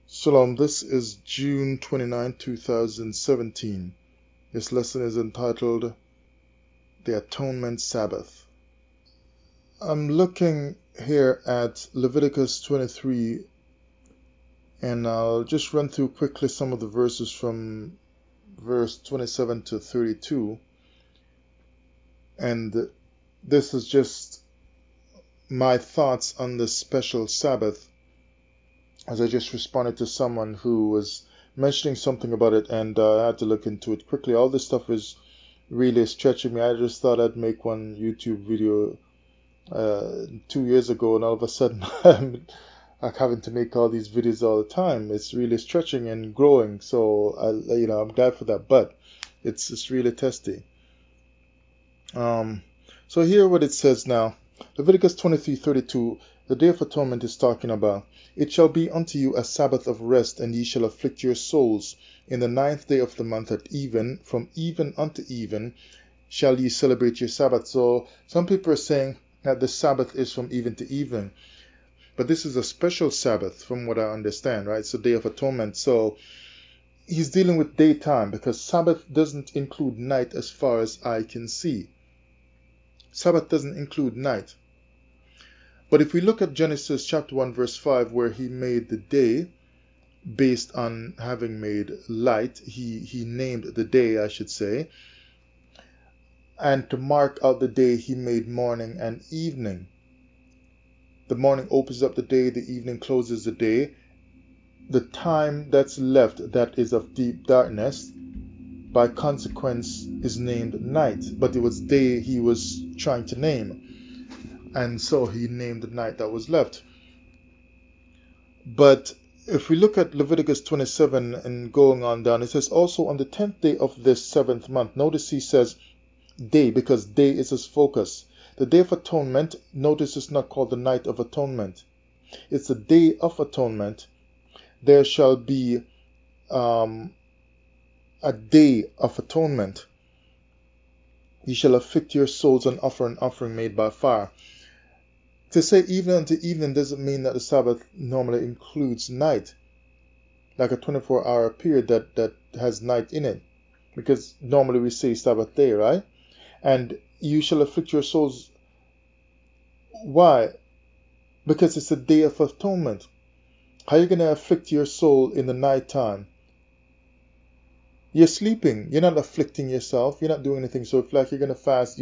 Shalom, this is June 29, 2017. This lesson is entitled The Atonement Sabbath. I'm looking here at Leviticus 23, and I'll just run through quickly some of the verses from verse 27 to 32. And this is just my thoughts on this special Sabbath, as I just responded to someone who was mentioning something about it, and I had to look into it quickly. All this stuff is really stretching me. I just thought I'd make one YouTube video 2 years ago, and all of a sudden I'm like having to make all these videos all the time. It's really stretching and growing, so I'm glad for that. But it's really testy. So here what it says now. Leviticus 23:32. The Day of Atonement is talking about. It shall be unto you a Sabbath of rest, and ye shall afflict your souls. In the 9th day of the month at even, from even unto even, shall ye celebrate your Sabbath. So some people are saying that the Sabbath is from even to even. But this is a special Sabbath from what I understand, right? So Day of Atonement. So he's dealing with daytime, because Sabbath doesn't include night as far as I can see. Sabbath doesn't include night. But if we look at Genesis chapter 1 verse 5, where he made the day based on having made light, he named the day, I should say, and to mark out the day he made morning and evening. The morning opens up the day, the evening closes the day. The time that's left that is of deep darkness, by consequence, is named night, but it was day he was trying to name. And so he named the night that was left. But if we look at Leviticus 27 and going on down, it says also on the 10th day of this 7th month. Notice he says day, because day is his focus. The Day of Atonement, notice it's not called the Night of Atonement. It's the Day of Atonement. There shall be a Day of Atonement. Ye shall afflict your souls and offer an offering made by fire. To say even unto evening doesn't mean that the Sabbath normally includes night, like a 24-hour period that has night in it, because normally we say Sabbath day, right? And you shall afflict your souls. Why? Because it's a Day of Atonement. How are you going to afflict your soul in the night time? You're sleeping. You're not afflicting yourself. You're not doing anything. So if like you're going to fast,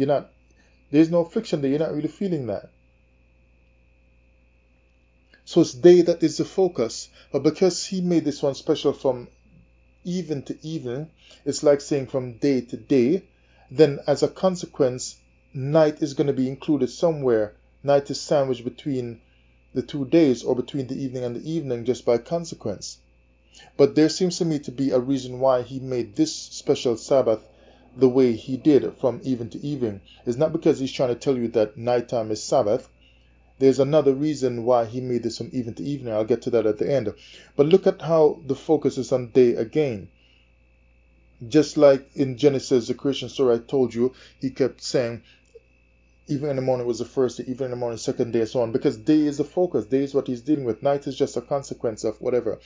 there's no affliction there. You're not really feeling that. So it's day that is the focus. But because he made this one special from even to even, it's like saying from day to day, then as a consequence, night is going to be included somewhere. Night is sandwiched between the 2 days, or between the evening and the evening, just by consequence. But there seems to me to be a reason why he made this special Sabbath the way he did, from even to even. It's not because he's trying to tell you that nighttime is Sabbath. There's another reason why he made this from even to evening. I'll get to that at the end. But look at how the focus is on day again. Just like in Genesis, the creation story I told you, he kept saying, even in the morning was the first day, even in the morning, second day, and so on. Because day is the focus. Day is what he's dealing with. Night is just a consequence of whatever.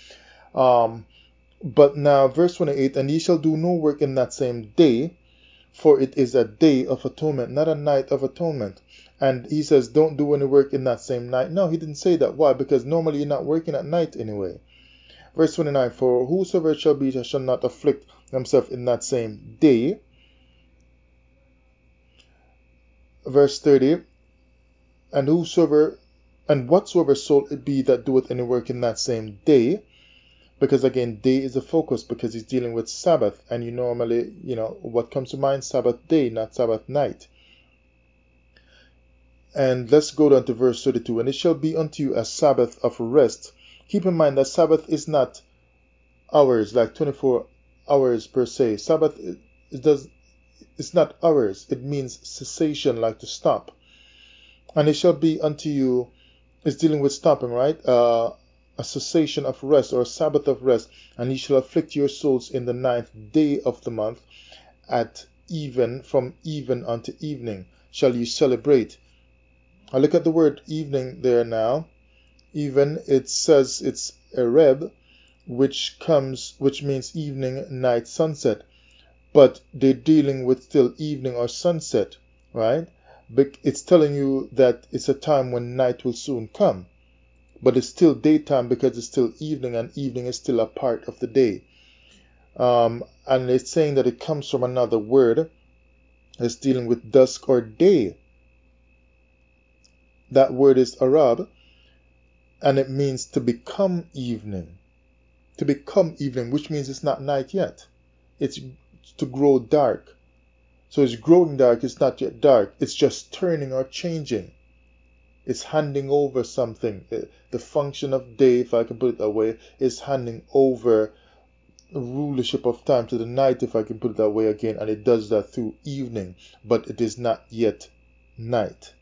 But now, verse 28, and ye shall do no work in that same day, for it is a day of atonement, not a night of atonement. And he says, don't do any work in that same night. No, he didn't say that. Why? Because normally you're not working at night anyway. Verse 29, for whosoever shall be shall not afflict himself in that same day. Verse 30, and whatsoever soul it be that doeth any work in that same day, because again, day is a focus, because he's dealing with Sabbath, and you normally, what comes to mind? Sabbath day, not Sabbath night. And let's go down to verse 32. And it shall be unto you a Sabbath of rest. Keep in mind that Sabbath is not hours, like 24 hours per se. Sabbath, it's not hours. It means cessation, like to stop. And it shall be unto you, it's dealing with stopping, right? A cessation of rest, or a Sabbath of rest. And ye shall afflict your souls in the 9th day of the month at even, from even unto evening shall you celebrate. I look at the word evening there now. Even, it says it's Ereb, which means evening, night, sunset. But they're dealing with still evening or sunset, right? But it's telling you that it's a time when night will soon come. But it's still daytime because it's still evening, and evening is still a part of the day. And it's saying that it comes from another word that's dealing with dusk or day. That word is Arab, and it means to become evening. To become evening, which means it's not night yet. It's to grow dark. So it's growing dark, it's not yet dark. It's just turning or changing. It's handing over something. The function of day, if I can put it that way, is handing over the rulership of time to the night, if I can put it that way again. And it does that through evening, but it is not yet night.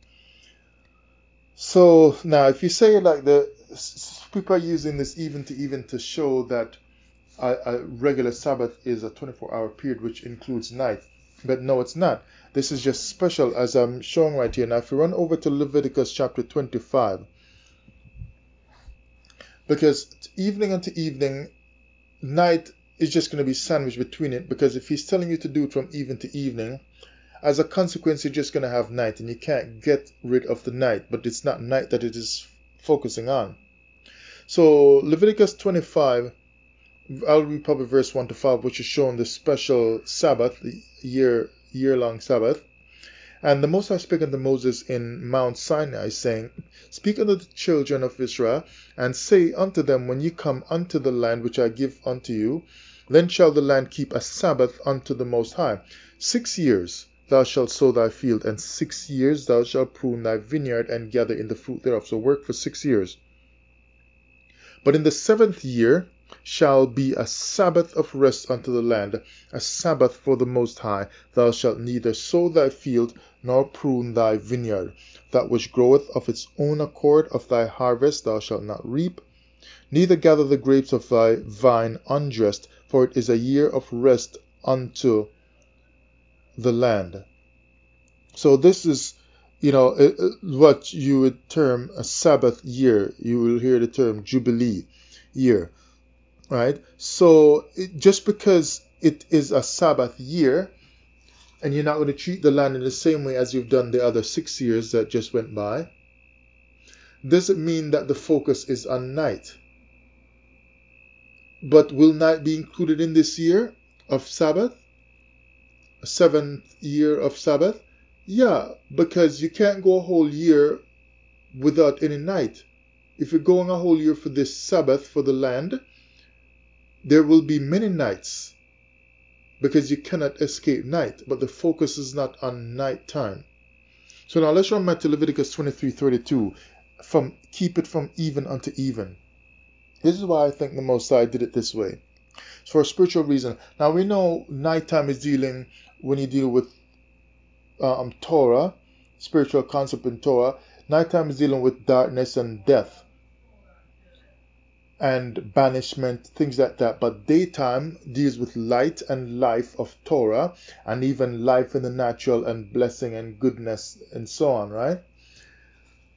So now if you say like people are using this even to show that a regular Sabbath is a 24-hour period which includes night. But no, it's not. This is just special, as I'm showing right here. Now, if we run over to Leviticus chapter 25, because evening unto evening, night is just going to be sandwiched between it, because if he's telling you to do it from even to evening, as a consequence, you're just going to have night, and you can't get rid of the night, but it's not night that it is focusing on. So, Leviticus 25, I'll read probably verse 1 to 5, which is showing the special Sabbath, the year-long Sabbath. And the Most High spake unto Moses in Mount Sinai, saying, Speak unto the children of Israel, and say unto them, When ye come unto the land which I give unto you, then shall the land keep a Sabbath unto the Most High. 6 years thou shalt sow thy field, and 6 years thou shalt prune thy vineyard, and gather in the fruit thereof. So work for 6 years. But in the 7th year shall be a Sabbath of rest unto the land, a Sabbath for the Most High. Thou shalt neither sow thy field, nor prune thy vineyard. That which groweth of its own accord of thy harvest thou shalt not reap, neither gather the grapes of thy vine undressed, for it is a year of rest unto the land. So this is, what you would term a Sabbath year. You will hear the term Jubilee year. Right? So just because it is a Sabbath year, and you're not going to treat the land in the same way as you've done the other 6 years that just went by, doesn't mean that the focus is on night. But will night be included in this year of Sabbath? A 7th year of Sabbath? Yeah, because you can't go a whole year without any night. If you're going a whole year for this Sabbath for the land, there will be many nights, because you cannot escape night, but the focus is not on night time. So now let's run back to Leviticus 23:32. Keep it from even unto even. This is why I think the Most High did it this way. It's for a spiritual reason. Now we know nighttime is dealing, when you deal with Torah, spiritual concept in Torah, nighttime is dealing with darkness and death and banishment, things like that. But daytime deals with light and life of Torah, and even life in the natural, and blessing and goodness and so on, right?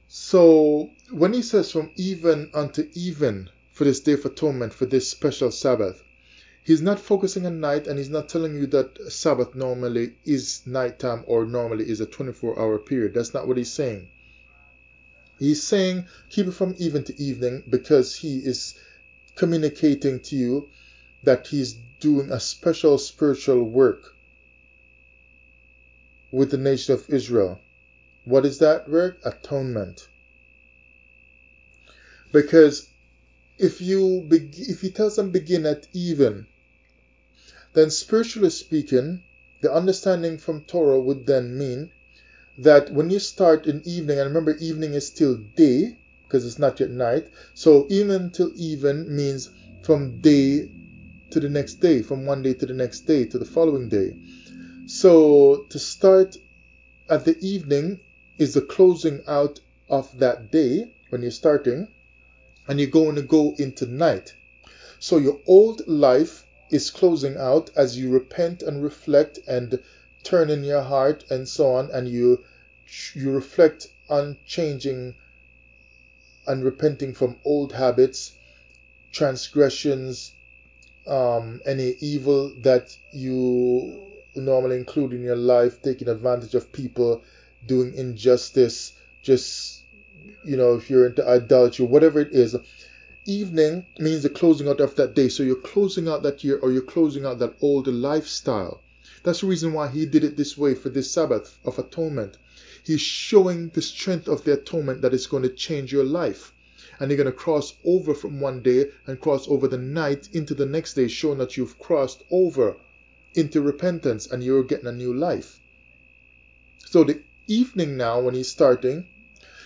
So when he says from even unto even for this Day of Atonement, for this special Sabbath, he's not focusing on night, and he's not telling you that Sabbath normally is nighttime or normally is a 24-hour period. That's not what he's saying. He's saying keep it from even to evening, because he is communicating to you that he's doing a special spiritual work with the nation of Israel. What is that work? Atonement. Because if he tells them begin at even, then spiritually speaking, the understanding from Torah would then mean that when you start in evening, and remember evening is still day, because it's not yet night, so even till even means from day to the next day, from one day to the next day, to the following day. So to start at the evening is the closing out of that day when you're starting, and you're going to go into night. So your old life is closing out as you repent and reflect and turn in your heart and so on, and you reflect on changing and repenting from old habits transgressions, any evil that you normally include in your life, taking advantage of people, doing injustice, just, if you're into idolatry, whatever it is. Evening means the closing out of that day. So you're closing out that year, or you're closing out that old lifestyle. That's the reason why he did it this way for this Sabbath of atonement. He's showing the strength of the atonement that is going to change your life. And you're going to cross over from one day and cross over the night into the next day, showing that you've crossed over into repentance and you're getting a new life. So the evening now, when he's starting,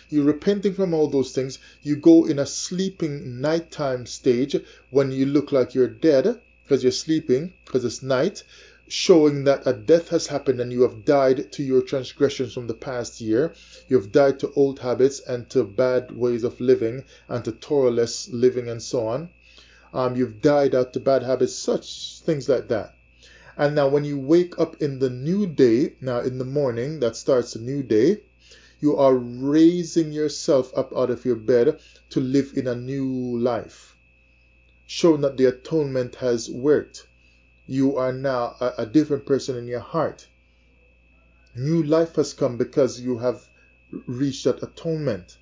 you're repenting from all those things. You go in a sleeping nighttime stage when you look like you're dead because you're sleeping, because it's night, showing that a death has happened and you have died to your transgressions from the past year. You have died to old habits and to bad ways of living and to Torahless living and so on. You've died out to bad habits, such things like that. And now when you wake up in the new day, now in the morning, that starts a new day, you are raising yourself up out of your bed to live in a new life, showing that the atonement has worked. You are now a different person in your heart. New life has come because you have reached that atonement.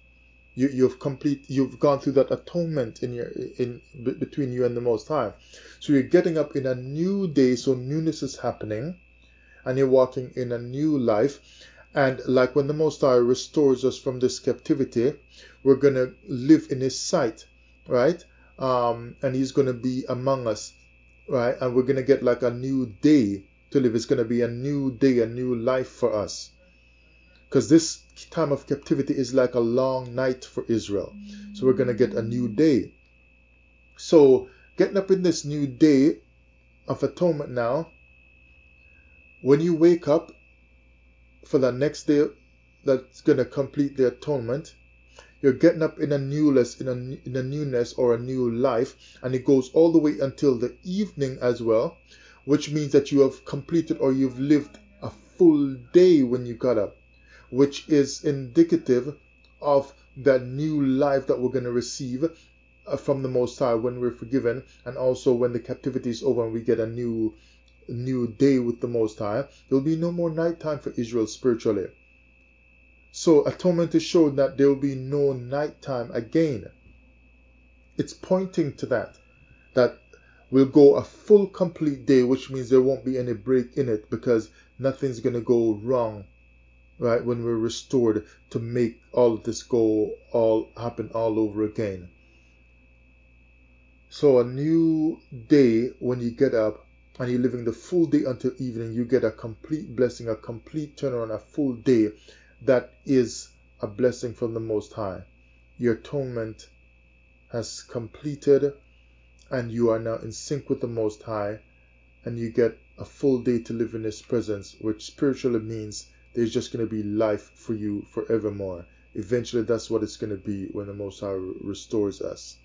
You've gone through that atonement in between you and the Most High. So you're getting up in a new day, so newness is happening, and you're walking in a new life. And like when the Most High restores us from this captivity, we're going to live in His sight, right? And He's going to be among us, right? And we're going to get like a new day to live. It's going to be a new day, a new life for us. Because this time of captivity is like a long night for Israel. So we're going to get a new day. So getting up in this new day of atonement now, when you wake up for that next day that's going to complete the atonement, you're getting up in a newness, in a newness or a new life, and it goes all the way until the evening as well, which means that you have completed or you've lived a full day when you got up, which is indicative of that new life that we're going to receive from the Most High when we're forgiven, and also when the captivity is over and we get a new day with the Most High. There'll be no more nighttime for Israel spiritually. So atonement is showing that there will be no nighttime again. It's pointing to that we'll go a full complete day, which means there won't be any break in it, because nothing's going to go wrong, right, when we're restored, to make all of this happen all over again. So a new day, when you get up and you're living the full day until evening, you get a complete blessing, a complete turnaround, a full day. That is a blessing from the Most High. Your atonement has completed and you are now in sync with the Most High, and you get a full day to live in His presence, which spiritually means there's just going to be life for you forevermore. Eventually that's what it's going to be when the Most High restores us.